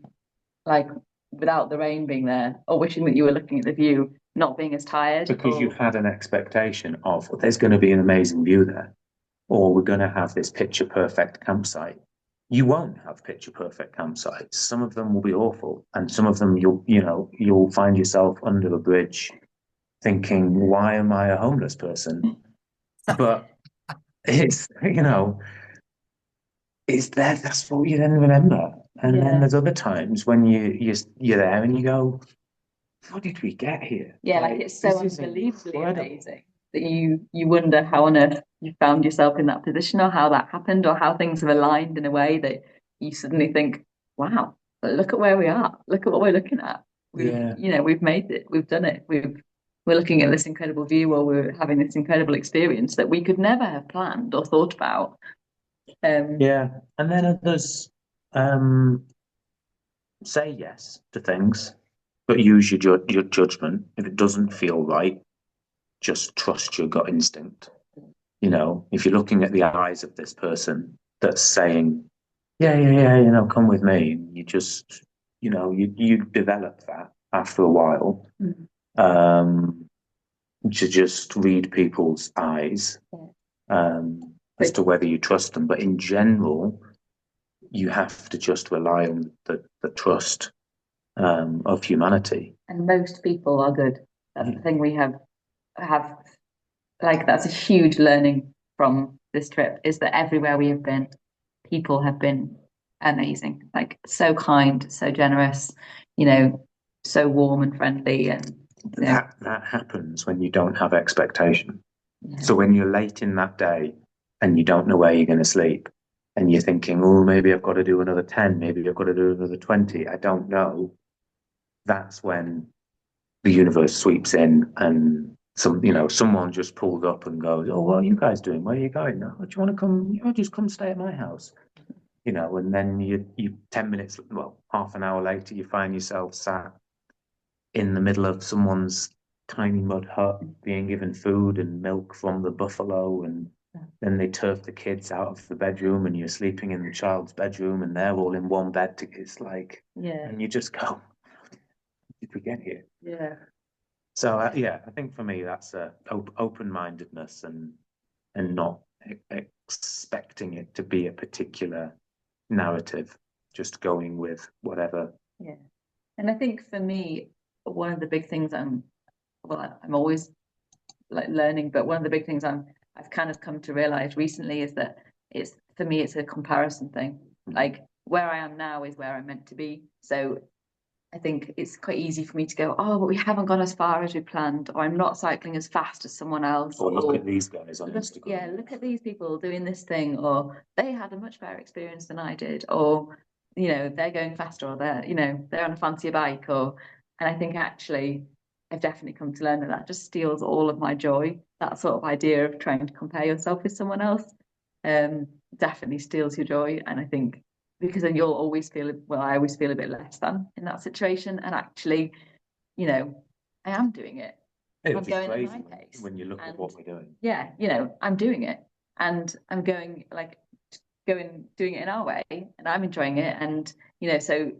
like without the rain being there, or wishing that you were looking at the view not being as tired. Because you've had an expectation of well, there's going to be an amazing view there, or we're going to have this picture perfect campsite. You won't have picture perfect campsites. Some of them will be awful, and some of them you'll find yourself under a bridge thinking, why am I a homeless person? But it's it's there. That's what you then remember. And then there's other times when you're there and you go, how did we get here? Yeah, like it's so unbelievably amazing that you wonder how on earth you found yourself in that position, or how that happened, or how things have aligned in a way that you suddenly think, wow, look at where we are. Look at what we're looking at. We've made it. We've done it. We're looking at this incredible view, or we're having this incredible experience that we could never have planned or thought about. And then others say yes to things, but use your judgment. If it doesn't feel right, just trust your gut instinct. If you're looking at the eyes of this person that's saying, yeah, come with me, you just, you develop that after a while, to just read people's eyes, as to whether you trust them. But in general, you have to just rely on the trust of humanity. And most people are good. That's the thing we have like that's a huge learning from this trip, is that everywhere we have been, people have been amazing, like so kind, so generous, so warm and friendly. And that happens when you don't have expectation. So when you're late in that day and you don't know where you're going to sleep, and you're thinking, oh, maybe I've got to do another 10, maybe I've got to do another 20, I don't know. That's when the universe sweeps in, and someone just pulled up and goes, oh, what are you guys doing? Where are you going? Oh, do you want to come? Just come stay at my house. And then you 10 minutes, well, half an hour later, you find yourself sat in the middle of someone's tiny mud hut being given food and milk from the buffalo, and then they turf the kids out of the bedroom, and you're sleeping in the child's bedroom, and they're all in one bed. It's like, and you just go, how did we get here? Yeah. So I think for me that's open-mindedness and not expecting it to be a particular narrative, just going with whatever. Yeah, and I think for me, one of the big things I'm always like learning, but one of the big things I've kind of come to realize recently is that it's a comparison thing. Like where I am now is where I'm meant to be. So I think it's quite easy for me to go, oh, but we haven't gone as far as we planned, or I'm not cycling as fast as someone else. Or look at these guys on Instagram. Yeah, look at these people doing this thing, or they had a much better experience than I did, or they're going faster, or they're on a fancier bike, and I think actually I've definitely come to learn that just steals all of my joy. That sort of idea of trying to compare yourself with someone else definitely steals your joy. And I think because then you'll always feel, well, I always feel a bit less than in that situation. And actually, you know, I am doing it. It'd I'm be going at crazy my pace. when you look at And what we're doing. yeah, you know, I'm doing it, and I'm doing it in our way, and I'm enjoying it. And, you know, so,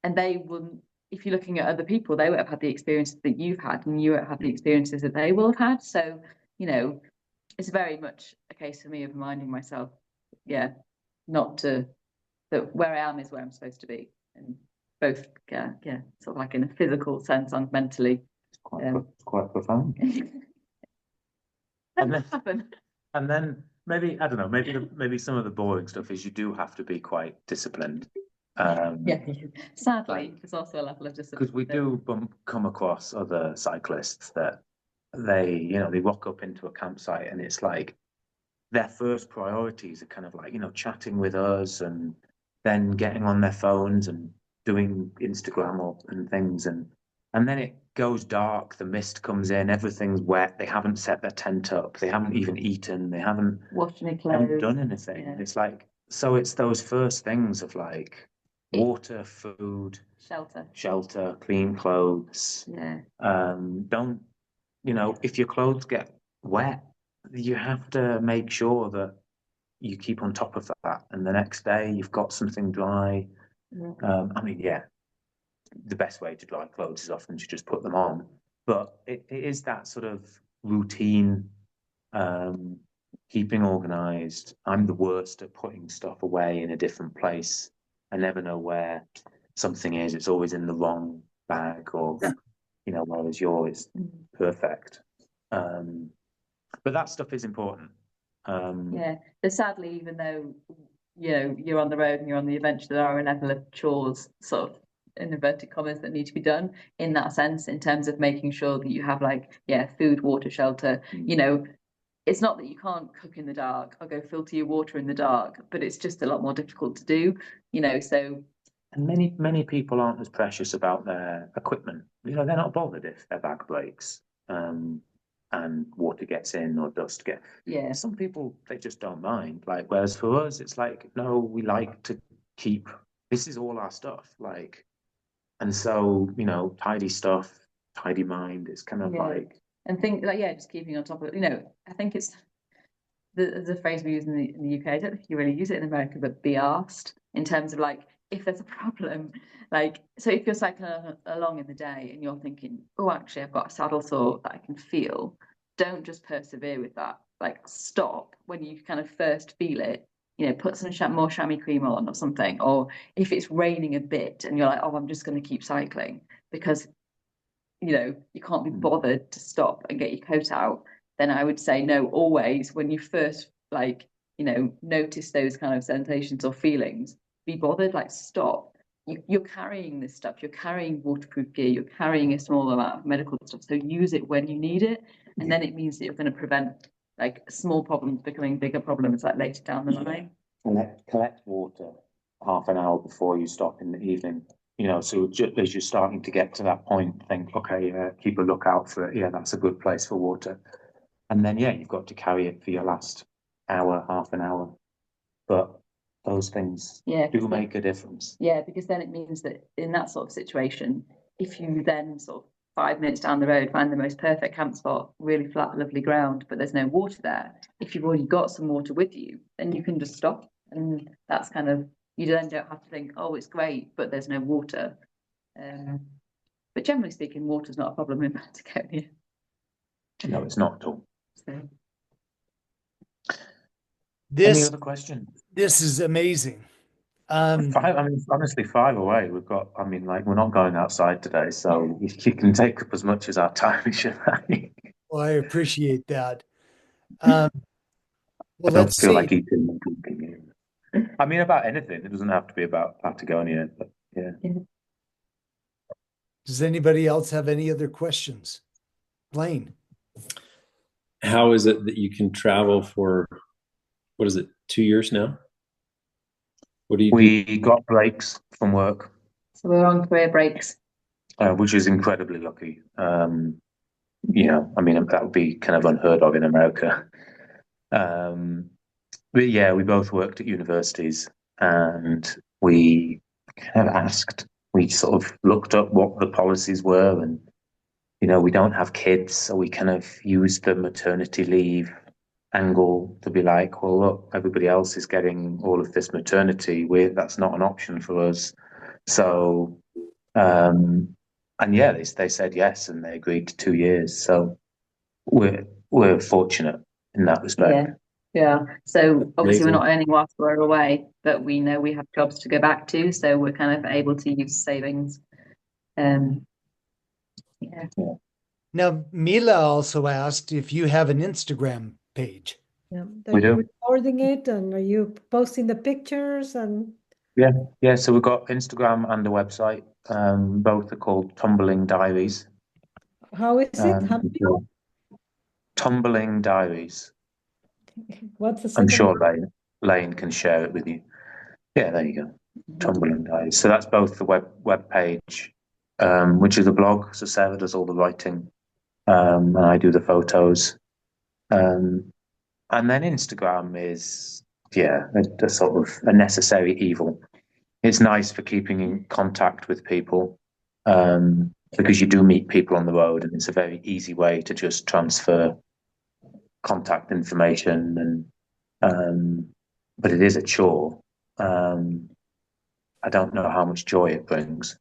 and they wouldn't, if you're looking at other people, they would have had the experiences that you've had, and you won't have the experiences that they will have had. So, you know, it's very much a case for me of reminding myself, yeah, not to, that where I am is where I'm supposed to be, and both, yeah, sort of like in a physical sense and mentally. It's quite profound. And then, happen. and then maybe, I don't know, maybe some of the boring stuff is you do have to be quite disciplined. Yeah, sadly, there's also a level of discipline. Because we do come across other cyclists that they rock up into a campsite and it's like their first priorities are kind of like, chatting with us and then getting on their phones and doing Instagram and things. And then it goes dark, the mist comes in, everything's wet, they haven't set their tent up, they haven't even eaten, they haven't washed any clothes, done anything. Yeah. It's like, so it's those first things of like water, food, shelter, clean clothes. Yeah. Don't, if your clothes get wet, you have to make sure that you keep on top of that. And the next day you've got something dry. I mean, yeah, the best way to dry clothes is often to just put them on. But it is that sort of routine, keeping organized. I'm the worst at putting stuff away in a different place. I never know where something is. It's always in the wrong bag or, whereas yours perfect. But that stuff is important. Yeah, but sadly, even though, you're on the road and you're on the adventure, there are a level of chores, sort of in inverted commas, that need to be done in that sense, in terms of making sure that you have food, water, shelter. It's not that you can't cook in the dark or go filter your water in the dark, but it's just a lot more difficult to do, so. And many people aren't as precious about their equipment. They're not bothered if their bag breaks, and water gets in or dust gets. Yeah. Some people, they just don't mind. Like, whereas for us, it's like, no, we like to keep, this is all our stuff. Like, and so, tidy stuff, tidy mind. It's kind of like. And think just keeping on top of it. I think it's the phrase we use in the UK. I don't think you really use it in America, but be asked, in terms of like, if there's a problem, so if you're cycling along in the day and you're thinking, oh, actually, I've got a saddle sore that I can feel, don't just persevere with that. Like, stop when you kind of first feel it. Put some more chamois cream on or something. Or if it's raining a bit and you're like, oh, I'm just going to keep cycling because you can't be bothered to stop and get your coat out, then I would say no, always when you first notice those kind of sensations or feelings, be bothered, stop. You're carrying this stuff, you're carrying waterproof gear, you're carrying a small amount of medical stuff, so use it when you need it. And then it means that you're going to prevent small problems becoming bigger problems later down the line. Collect water half an hour before you stop in the evening. So just as you're starting to get to that point, think, okay, keep a lookout for it. Yeah, that's a good place for water. And then, you've got to carry it for your last hour, half an hour. But those things do make a difference. Yeah, because then it means that in that sort of situation, if you then sort of 5 minutes down the road find the most perfect camp spot, really flat, lovely ground, but there's no water there, if you've already got some water with you, then you can just stop. And that's kind of, you then don't have to think, oh, it's great, but there's no water. But generally speaking, water's not a problem in Patagonia. No, it's not at all. So. Any other questions? This is amazing. Honestly, 5 away. We've got, we're not going outside today, so you can take up as much as our time, should I? Well, I appreciate that. Well, I don't feel like eating and drinking. About anything. It doesn't have to be about Patagonia, but yeah. Does anybody else have any other questions? Blaine. How is it that you can travel for, what is it, 2 years now? What do you do? We got breaks from work. So we're on career breaks. Which is incredibly lucky. That would be kind of unheard of in America. But yeah, we both worked at universities and we kind of asked, we sort of looked up what the policies were, and we don't have kids, so we kind of used the maternity leave angle to be like, well, look, everybody else is getting all of this maternity. That's not an option for us. So, and yeah, they said yes, and they agreed to 2 years. So we're fortunate in that respect. Yeah. Yeah. So obviously we're Amazing. not earning whilst we're away, but we know we have jobs to go back to, so we're kind of able to use savings. Yeah. Now, Mila also asked if you have an Instagram page. Yeah. Are We you do. recording it and are you posting the pictures and Yeah. So we've got Instagram and a website. Both are called Tumbling Diaries. how is it? How, Tumbling Diaries. what's the I'm second? sure Lane can share it with you. Yeah, there you go. Tumbling Diaries. So that's both the web page, which is a blog. So Sarah does all the writing, and I do the photos. And then Instagram is, a sort of a necessary evil. It's nice for keeping in contact with people, because you do meet people on the road, and it's a very easy way to just transfer contact information. But it is a chore. I don't know how much joy it brings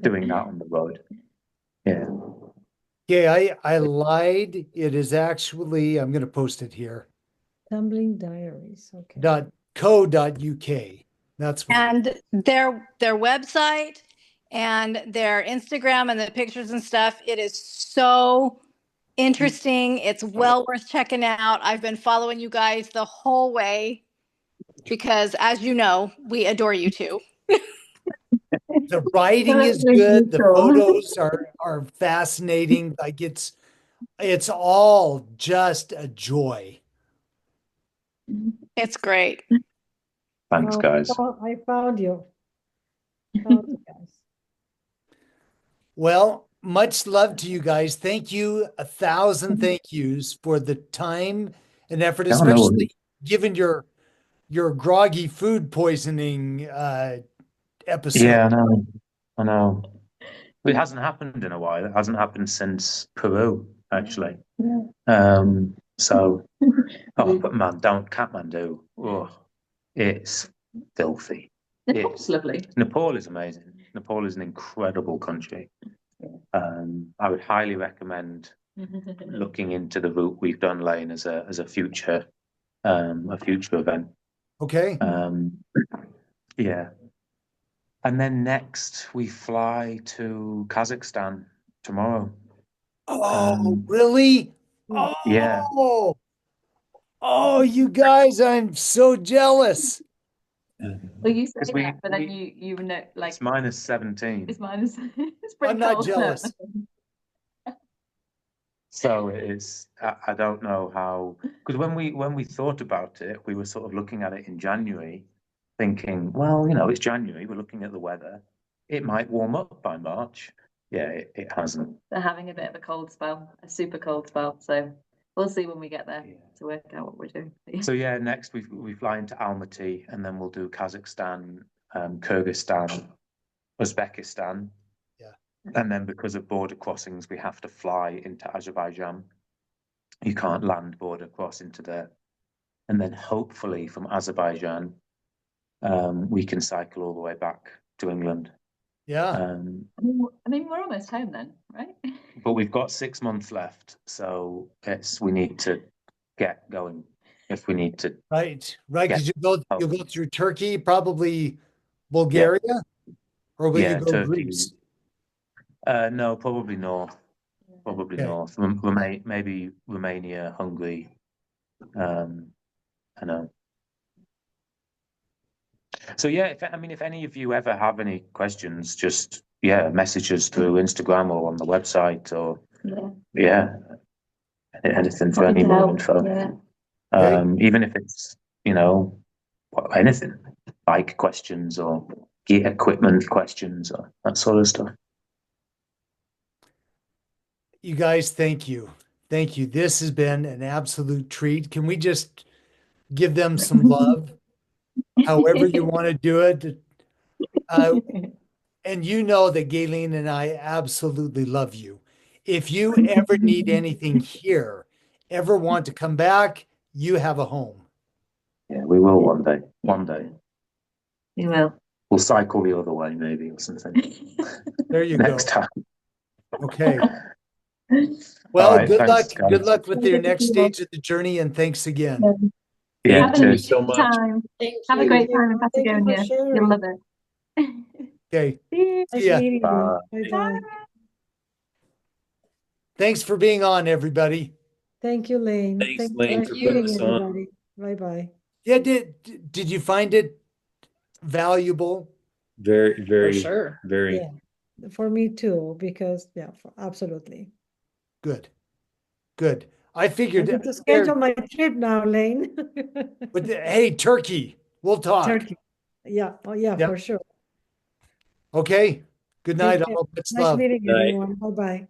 doing that on the road. Yeah. Yeah, I lied. It is actually, I'm going to post it here, Tumbling Diaries. Okay. .co.uk. That's what. And their website and their Instagram and the pictures and stuff, it is so interesting. It's well worth checking out. I've been following you guys the whole way because, as you know, we adore you too. The writing is good. The photos are fascinating. Like it's all just a joy. It's great. Thanks, guys. I found you. Found you guys. Well, much love to you guys. Thank you. 1,000 thank yous for the time and effort, No, no especially worries. given your groggy food poisoning episode. Yeah, I know. It hasn't happened in a while. It hasn't happened since Peru, actually. So, but man, don't Kathmandu. Oh, it's filthy. Nepal's lovely. Nepal is amazing. Nepal is an incredible country. I would highly recommend looking into the route we've done, Lane, as a future event. Okay. Yeah. And then next we fly to Kazakhstan tomorrow. Oh, really? Yeah. Oh, you guys, I'm so jealous. Well, you say Because that, but then you know, like it's -17. it's minus. It's pretty I'm not cold. jealous. So it is. I don't know how, because when we thought about it, we were sort of looking at it in January, thinking, well, it's January. We're looking at the weather. It might warm up by March. Yeah, it hasn't. They're having a bit of a cold spell, a super cold spell. So we'll see when we get there to work out what we're doing. So yeah, next we fly into Almaty, and then we'll do Kazakhstan, Kyrgyzstan, Uzbekistan. Yeah. And then because of border crossings, we have to fly into Azerbaijan. You can't land border cross into there. And then hopefully from Azerbaijan, we can cycle all the way back to England. Yeah. I mean, we're almost home then, right? But we've got 6 months left, so we need to get going if we need to. Right. Because you'll go through Turkey, probably Bulgaria, or will you go Turkey. Greece? No, probably north. Probably Okay. north. Maybe Romania, Hungary. I know. So yeah, if any of you ever have any questions, just message us through Instagram or on the website, or anything for any more info. Yeah. Even if it's anything, bike questions or gear equipment questions or that sort of stuff. You guys, thank you. Thank you. This has been an absolute treat. Can we just give them some love? however you want to do it. And you know that Gayleen and I absolutely love you. If you ever need anything here, ever want to come back, you have a home. Yeah, we will one day. One day. We will. We'll cycle the other way, maybe, or something. There you Next go. time. Okay. All Well, right, good luck. thanks, guys. Good luck with your Good to next see you all. stage of the journey, and thanks again. Yeah, Have a cheers. so much. time. Thank Have a you. great time in Thank you for Patagonia. sharing. You'll love it. Okay. See you. Nice See ya. meeting you. Bye. Bye-bye. Thanks for being on, everybody. Thank you, Lane. Thanks, Thank Lane, nice for putting meeting us on. everybody. Bye-bye. Yeah, did you find it valuable? Very, very, sure. very. Yeah, for me too, because absolutely. Good. Good. I I figured need to schedule my trip now, Lane. but hey, Turkey, we'll talk. Turkey. Yeah. Oh, yeah, Yep. for sure. Okay. Good night, Take care. all. Much Nice love. meeting Night. everyone. Bye-bye.